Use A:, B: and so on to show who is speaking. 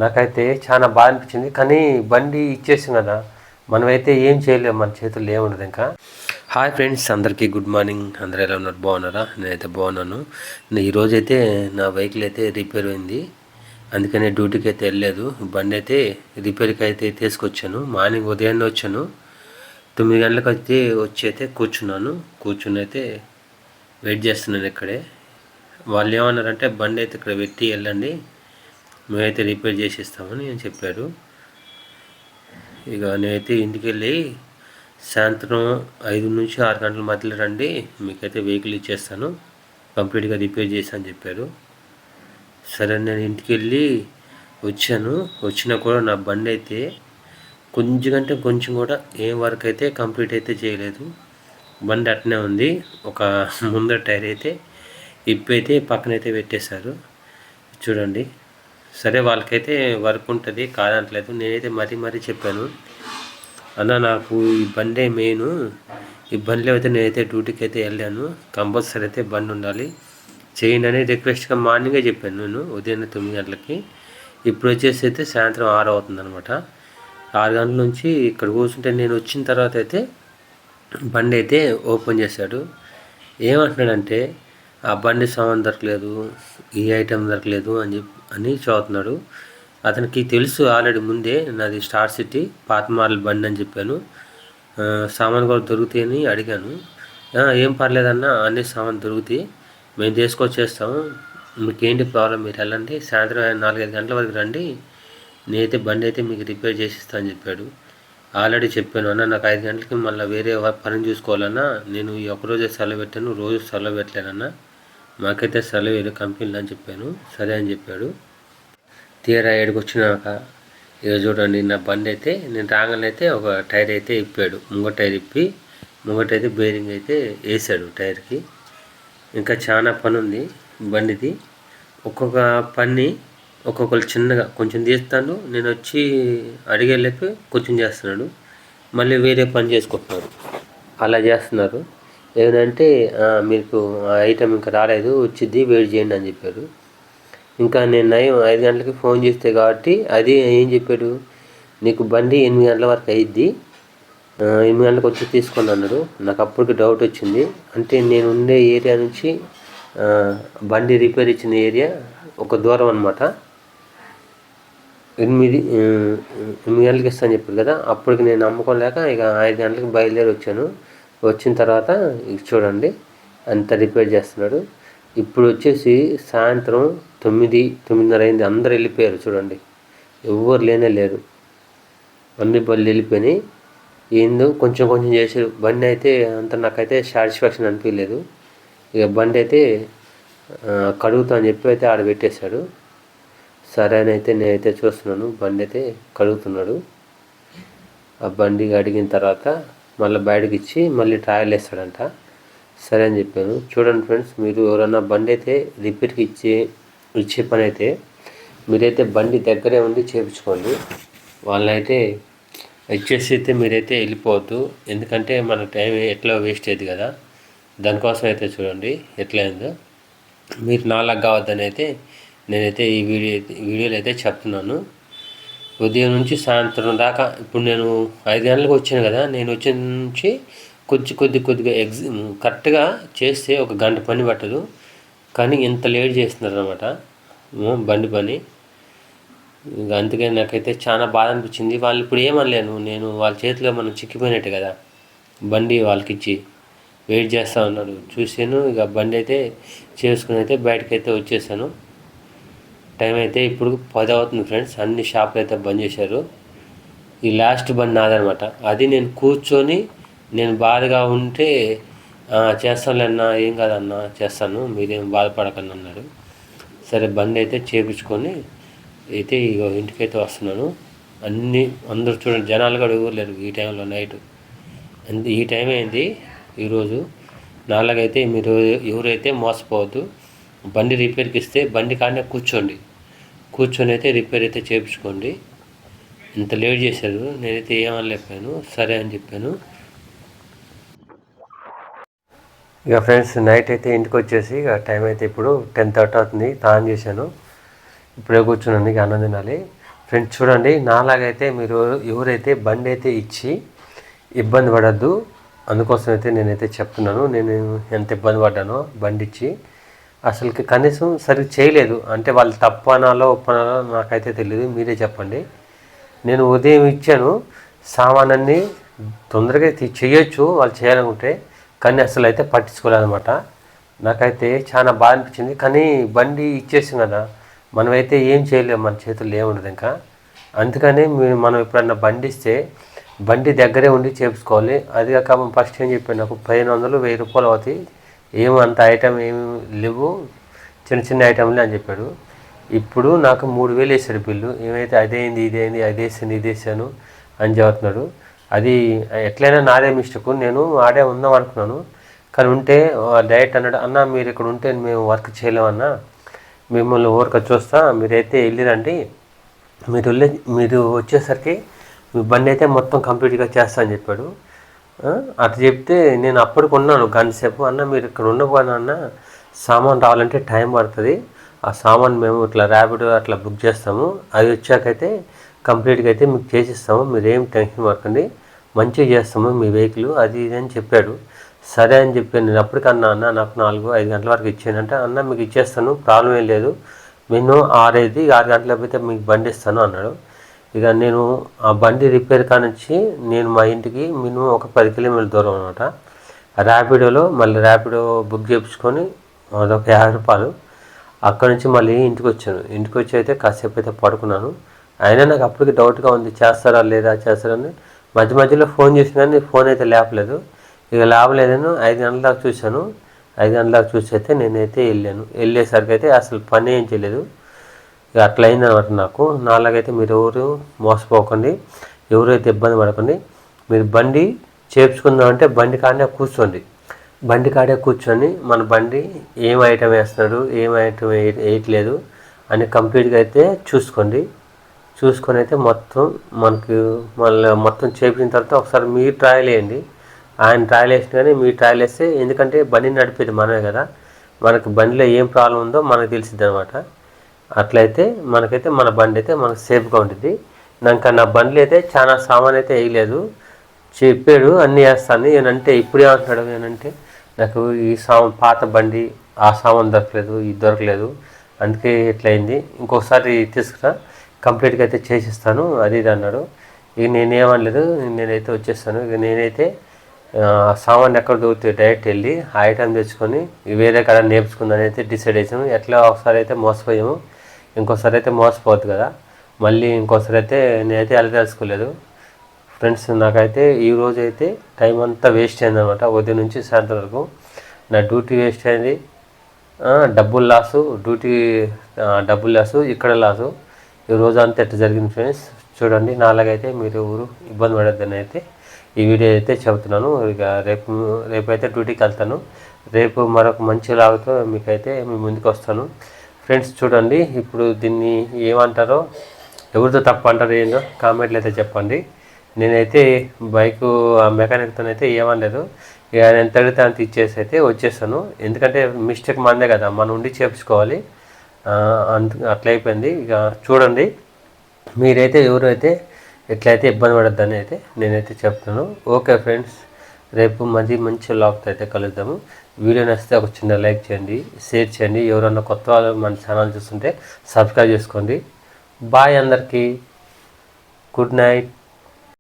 A: నాకైతే చాలా బాగా అనిపించింది. కానీ బండి ఇచ్చేసాం కదా, మనమైతే ఏం చేయలేము, మన చేతుల్లో ఏముండదు ఇంకా. హాయ్ ఫ్రెండ్స్, అందరికీ గుడ్ మార్నింగ్. అందరూ ఎలా ఉన్నారు? బాగున్నారా? నేనైతే బాగున్నాను. ఈరోజైతే నా వెహికల్ అయితే రిపేర్ అయింది, అందుకనే డ్యూటీకి అయితే వెళ్ళలేదు. బండి అయితే రిపేర్కి అయితే తీసుకొచ్చాను. మార్నింగ్ ఉదయాన్నే వచ్చాను, 9 గంటలకు అయితే కూర్చుని అయితే వెయిట్ చేస్తున్నాను ఇక్కడే. వాళ్ళు ఏమన్నారంటే బండి అయితే ఇక్కడ పెట్టి వెళ్ళండి, మేమైతే రిపేర్ చేసి ఇస్తామని నేను చెప్పారు. ఇక నేనైతే ఇంటికి వెళ్ళి సాయంత్రం 5 నుంచి 6 గంటల మధ్యలో రండి, మీకైతే వెహికల్ ఇచ్చేస్తాను, కంప్లీట్గా రిపేర్ చేసి అని చెప్పారు. సరే నేను ఇంటికి వెళ్ళి వచ్చినా కూడా నా బండి అయితే కొంచెం కూడా ఏం వర్క్ అయితే కంప్లీట్ అయితే చేయలేదు. బండి అట్నే ఉంది. ఒక ముందర టైర్ అయితే ఇప్పైతే పక్కనైతే పెట్టేశారు చూడండి. సరే వాళ్ళకైతే వర్క్ ఉంటుంది కాదంటలేదు. నేనైతే మరీ చెప్పాను, అన్న నాకు ఈ బండే మెయిన్, ఈ బండిలో అయితే నేనైతే డ్యూటీకి అయితే వెళ్ళాను, కంపల్సరీ అయితే బండి ఉండాలి చేయండి అని రిక్వెస్ట్గా మార్నింగే చెప్పాను నేను, ఉదయం 9 గంటలకి. ఇప్పుడు వచ్చేసి అయితే సాయంత్రం 6 అవుతుంది అనమాట. 6 గంటల నుంచి ఇక్కడ కూర్చుంటే నేను వచ్చిన తర్వాత అయితే బండి అయితే ఓపెన్ చేశాడు. ఏమంటున్నాడంటే ఆ బండి సామాన్ దొరకలేదు, ఈ ఐటెం దొరకలేదు అని చదువుతున్నాడు. అతనికి తెలుసు ఆల్రెడీ ముందే నాది స్టార్ సిటీ పాత మోడల్ బండి అని చెప్పాను. సామాన్ కూడా దొరుకుతాయని అడిగాను. ఏం పర్లేదన్నా, అన్ని సామాన్ దొరుకుతాయి, మేము తీసుకొచ్చేస్తాము, మీకేంటి ప్రాబ్లం, మీరు వెళ్ళండి, సాయంత్రం 4-5 గంటల వరకు రండి, నేనైతే బండి అయితే మీకు రిపేర్ చేసిస్తా అని చెప్పాడు. ఆల్రెడీ చెప్పాను, అన్న నాకు 5 గంటలకి మళ్ళీ వేరే పని చూసుకోవాలన్నా, నేను ఈ ఒక్కరోజే సెలవు పెట్టాను, రోజు సెలవు పెట్టలేనన్నా, మాకైతే సెలవు వేరే కంపెనీలు అని చెప్పాను. సరే అని చెప్పాడు. తీరా 7కి వచ్చినాక ఇక చూడండి, నా బండి అయితే నేను రాగానే అయితే ఒక టైర్ అయితే ఇప్పాడు, ముంగట టైర్ ఇప్పి ముంగటైతే బేరింగ్ అయితే వేసాడు టైర్కి. ఇంకా చాలా పని ఉంది బండిది. ఒక్కొక్క పని ఒక్కొక్కరు చిన్నగా కొంచెం తీస్తాడు, నేను వచ్చి అడిగేళ్ళకి కొంచెం చేస్తున్నాడు, మళ్ళీ వేరే పని చేసుకుంటున్నారు, అలా చేస్తున్నారు. ఏమంటే మీకు ఐటెం ఇంకా రాలేదు, వచ్చింది వెయిట్ చేయండి అని చెప్పారు. ఇంకా నేను 5 గంటలకి ఫోన్ చేస్తే కాబట్టి అది ఏం చెప్పాడు, నీకు బండి 8 గంటల వరకు అయ్యిద్ది, 8 గంటలకు వచ్చి తీసుకొని అన్నాడు. నాకు అప్పటికి డౌట్ వచ్చింది, అంటే నేను ఉండే ఏరియా నుంచి బండి రిపేర్ ఇచ్చిన ఏరియా ఒక దూరం అనమాట. 8 గంటలకు ఇస్తాను చెప్పారు కదా, అప్పటికి నేను నమ్మకం ఇక 5 గంటలకు బయలుదేరి వచ్చాను. వచ్చిన తర్వాత చూడండి అంత రిపేర్ చేస్తున్నాడు. ఇప్పుడు వచ్చేసి సాయంత్రం 9-9:30 అయింది, అందరు వెళ్ళిపోయారు చూడండి, ఎవ్వరు లేరు, అన్ని బళ్ళు వెళ్ళిపోయినాయి. ఏందో కొంచెం చేసారు. బండి అయితే అంత నాకైతే సాటిస్ఫాక్షన్ అనిపించలేదు. ఇక బండి అయితే కడుగుతా అని చెప్పి అయితే ఆడ పెట్టేశాడు. సరే అని అయితే నేనైతే చూస్తున్నాను, బండి అయితే కడుగుతున్నాడు. ఆ బండి అడిగిన తర్వాత మళ్ళీ బయటకి ఇచ్చి మళ్ళీ ట్రయల్ వేస్తాడంట. సరే అని చెప్పాను. చూడండి ఫ్రెండ్స్, మీరు ఎవరన్నా బండి అయితే రిపేర్కి ఇచ్చే పని అయితే మీరైతే బండి దగ్గరే ఉండి చేయించుకోండి. వాళ్ళనైతే ఇచ్చేసి అయితే మీరైతే వెళ్ళిపోవద్దు, ఎందుకంటే మన టైం ఎట్లా వేస్ట్ అయ్యేది కదా, దానికోసం అయితే చూడండి ఎట్లా అయిందో. మీరు నాలాగా కావద్దని అయితే నేనైతే ఈ వీడియోలో అయితే చెప్తున్నాను. ఉదయం నుంచి సాయంత్రం దాకా, ఇప్పుడు నేను 5 గంటలకు వచ్చాను కదా, నేను వచ్చిన నుంచి కొద్దిగా కరెక్ట్గా చేస్తే ఒక గంట పని పట్టదు, కానీ ఇంత లేట్ చేస్తున్నారు అనమాట బండి పని. ఇక అందుకే నాకైతే చాలా బాధ అనిపించింది. వాళ్ళు ఇప్పుడు ఏమనలేను, నేను వాళ్ళ చేతిలో మనం చిక్కిపోయినట్టే కదా, బండి వాళ్ళకి ఇచ్చి వెయిట్ చేస్తూ ఉన్నాడు చూసాను. ఇక బండి అయితే చేసుకుని అయితే బయటకైతే వచ్చేసాను. టైం అయితే ఇప్పుడు 10 అవుతుంది ఫ్రెండ్స్. అన్ని షాపులు అయితే బంద్ చేశారు. ఈ లాస్ట్ బండి నాదనమాట. అది నేను కూర్చొని నేను బాధగా ఉంటే చేస్తానులేన్నా, ఏం కాదన్నా చేస్తాను, మీరేం బాధపడకండి అన్నాడు. సరే బండి అయితే చేపించుకొని అయితే ఇక ఇంటికైతే వస్తున్నాను. అందరూ చూడండి, జనాలు కూడా ఎవరు ఈ టైంలో నైట్. ఈ టైం అయింది ఈరోజు. నాలాగైతే మీరు ఎవరైతే మోసపోవద్దు, బండి రిపేర్కి ఇస్తే బండి కాడనే కూర్చొని అయితే రిపేర్ అయితే చేయించుకోండి. ఇంత లేట్ చేశారు, నేనైతే ఏమనలేకపోయాను, సరే అని చెప్పాను. ఇక ఫ్రెండ్స్ నైట్ అయితే ఇంటికి వచ్చేసి ఇక టైం అయితే ఇప్పుడు 10:30 అవుతుంది. తాను చేశాను. ఇప్పుడే కూర్చున్నాను, ఇక అన్నం తినాలి. ఫ్రెండ్స్ చూడండి, నాలాగైతే మీరు ఎవరైతే బండి అయితే ఇచ్చి ఇబ్బంది పడద్దు, అందుకోసం అయితే నేనైతే చెప్తున్నాను. నేను ఎంత ఇబ్బంది పడ్డానో బండి ఇచ్చి, అసలుకి కనీసం సరిగ్గా చేయలేదు. అంటే వాళ్ళు తప్పు అనాలో ఒప్పనాలో నాకైతే తెలియదు, మీరే చెప్పండి. నేను ఉదయం ఇచ్చాను, సామానాన్ని తొందరగా చేయొచ్చు వాళ్ళు చేయాలనుకుంటే, కానీ అసలు అయితే పట్టించుకోలేదన్నమాట. నాకైతే చాలా బాధ అనిపించింది. కానీ బండి ఇచ్చేసాం కదా, మనమైతే ఏం చేయలేము, మన చేతుల్లో ఏముండదు ఇంకా. అందుకని మనం ఎప్పుడన్నా బండి ఇస్తే బండి దగ్గరే ఉండి చేపించుకోవాలి. అది కాక ఫస్ట్ ఏం చెప్పాను, నాకు 1500 1000 అవుతాయి, ఏమంత ఐటమ్ ఏమి లేవు, చిన్న చిన్న ఐటమ్లే అని చెప్పాడు. ఇప్పుడు నాకు 3000 వేసాడు బిల్లు. ఏమైతే అదేంది ఇదేంది, అదేసాను ఇదేసాను అని చెబుతున్నాడు. అది ఎట్లయినా నాదే మిస్టేక్, నేను ఆడే ఉందాం అనుకున్నాను. కానీ ఉంటే డైరెక్ట్ అన్నాడు, అన్న మీరు ఇక్కడ ఉంటే మేము వర్క్ చేయలేమన్నా, మిమ్మల్ని ఊరిక చూస్తా, మీరైతే వెళ్ళిరండి, మీరు వచ్చేసరికి మీ బండి అయితే మొత్తం కంప్లీట్గా చేస్తా అని చెప్పాడు. అట్లా చెప్తే నేను అప్పటికి ఉన్నాను గంట సేపు. అన్న మీరు ఇక్కడ ఉండకపోయినా అన్న, సామాన్ రావాలంటే టైం పడుతుంది, ఆ సామాన్ మేము ఇట్లా ర్యాపిడ్ అట్లా బుక్ చేస్తాము, అది వచ్చాకైతే కంప్లీట్గా అయితే మీకు చేసిస్తాము, మీరు ఏం టెన్షన్ పడకండి, మంచిగా చేస్తాము మీ వెహికల్, అది ఇది అని చెప్పాడు. సరే అని చెప్పాను. నేను అప్పటికన్నా, అన్న నాకు 4-5 గంటల వరకు ఇచ్చానంటే, అన్న మీకు ఇచ్చేస్తాను, ప్రాబ్లం ఏం లేదు, నేను 6 గంటలకు అయితే మీకు బండి ఇస్తాను అన్నాడు. ఇక నేను ఆ బండి రిపేర్ కానించి నేను మా ఇంటికి మినిమం ఒక 10 కిలోమీటర్ల దూరం అనమాట. ర్యాపిడోలో మళ్ళీ ర్యాపిడో బుక్ చేయించుకొని అదొక 50 రూపాయలు. అక్కడ నుంచి మళ్ళీ ఇంటికి వచ్చాను. ఇంటికి వచ్చి అయితే కాసేపు అయితే పడుకున్నాను. అయినా నాకు అప్పటికి డౌట్గా ఉంది, చేస్తారా లేదా చేస్తారని. మధ్యలో ఫోన్ చేసిన కానీ ఫోన్ అయితే లేపలేదు. ఇక లేపలేదని 5 గంటల దాకా చూశాను. 5 గంటల దాకా చూసి అయితే నేనైతే వెళ్ళేసరికి అయితే అసలు పని ఏం చేయలేదు. ఇక అట్లా అయిందనమాట నాకు. నాలాగైతే మీరు ఎవరు మోసపోకండి, ఎవరైతే ఇబ్బంది పడకండి. మీరు బండి చేర్చుకుందామంటే బండి కాడే కూర్చోండి, బండి కాడే కూర్చొని మన బండి ఏం ఐటమ్ వేస్తున్నాడు, ఏం ఐటమ్ వేయట్లేదు అని కంప్లీట్గా అయితే చూసుకొని అయితే మొత్తం మనకు మళ్ళీ మొత్తం చేపించిన తర్వాత ఒకసారి మీరు ట్రయల్ వేయండి. ఆయన ట్రయల్ వేసిన కానీ మీరు ట్రయల్ వేస్తే, ఎందుకంటే బండి నడిపేది మనమే కదా, మనకు బండిలో ఏం ప్రాబ్లం ఉందో మనకు తెలిసిద్ది అనమాట. అట్లయితే మనకైతే మన బండి అయితే మనకు సేఫ్గా ఉంటుంది. నాకు నా బండిలో అయితే చాలా సామాన్ అయితే వేయలేదు, చెప్పాడు అన్నీ వేస్తాను. ఏనంటే ఇప్పుడేమంటున్నాడు, ఏనంటే నాకు ఈ పాత బండి ఆ సామాన్ దొరకలేదు, ఇది దొరకలేదు, అందుకే ఇట్లా అయింది, ఇంకోసారి తీసుకురా కంప్లీట్గా అయితే చేసిస్తాను అది ఇది అన్నాడు. ఇక నేనేమనలేదు, నేనైతే వచ్చేస్తాను. ఇక నేనైతే సామాన్ ఎక్కడ దొరికితే డైరెక్ట్ వెళ్ళి ఆ ఐటమ్ తెచ్చుకొని వేరే కాడ నేర్చుకుందని అయితే డిసైడ్ చేసాము. ఎట్లా ఒకసారి అయితే మోసపోయాము, ఇంకోసారి అయితే మోసపోవద్దు కదా. మళ్ళీ ఇంకోసారి అయితే నేనైతే వెళ్ళదలుచుకోలేదు. ఫ్రెండ్స్ నాకైతే ఈరోజు అయితే టైం అంతా వేస్ట్ అయింది అనమాట. ఉదయం నుంచి సాయంత్రం వరకు నా డ్యూటీ వేస్ట్ అయింది, డబ్బులు లాసు, డబ్బులు లాసు, ఇక్కడ లాసు. ఈ రోజు అంతా ఎట్లా జరిగింది ఫ్రెండ్స్ చూడండి. నాలాగైతే మీరు ఎవరు ఇబ్బంది పడద్దని అయితే ఈ వీడియో అయితే చెబుతున్నాను. ఇక రేపైతే డ్యూటీకి వెళ్తాను. రేపు మరొక మంచి లాగుతో మీకైతే మీ ముందుకు వస్తాను. ఫ్రెండ్స్ చూడండి, ఇప్పుడు దీన్ని ఏమంటారో, ఎవరితో తప్పు అంటారో ఏందో కామెంట్లు అయితే చెప్పండి. నేనైతే బైకు మెకానిక్తో అయితే ఏమనలేదు, ఇక నేను తడితే అంత ఇచ్చేసి అయితే వచ్చేస్తాను. ఎందుకంటే మిస్టేక్ మనదే కదా, మనం ఉండి చేపించుకోవాలి, అట్లా అయిపోయింది. ఇక చూడండి, మీరైతే ఎవరైతే ఎట్లయితే ఇబ్బంది పడద్దని అయితే నేనైతే చెప్తున్నాను. ఓకే ఫ్రెండ్స్, రేపు మంచి లాగ్తో అయితే కలుద్దాము. వీడియో నచ్చితే ఒక చిన్న లైక్ చేయండి, షేర్ చేయండి. ఎవరన్నా కొత్త వాళ్ళు మన ఛానల్ చూస్తుంటే సబ్స్క్రైబ్ చేసుకోండి. బాయ్ అందరికీ, గుడ్ నైట్.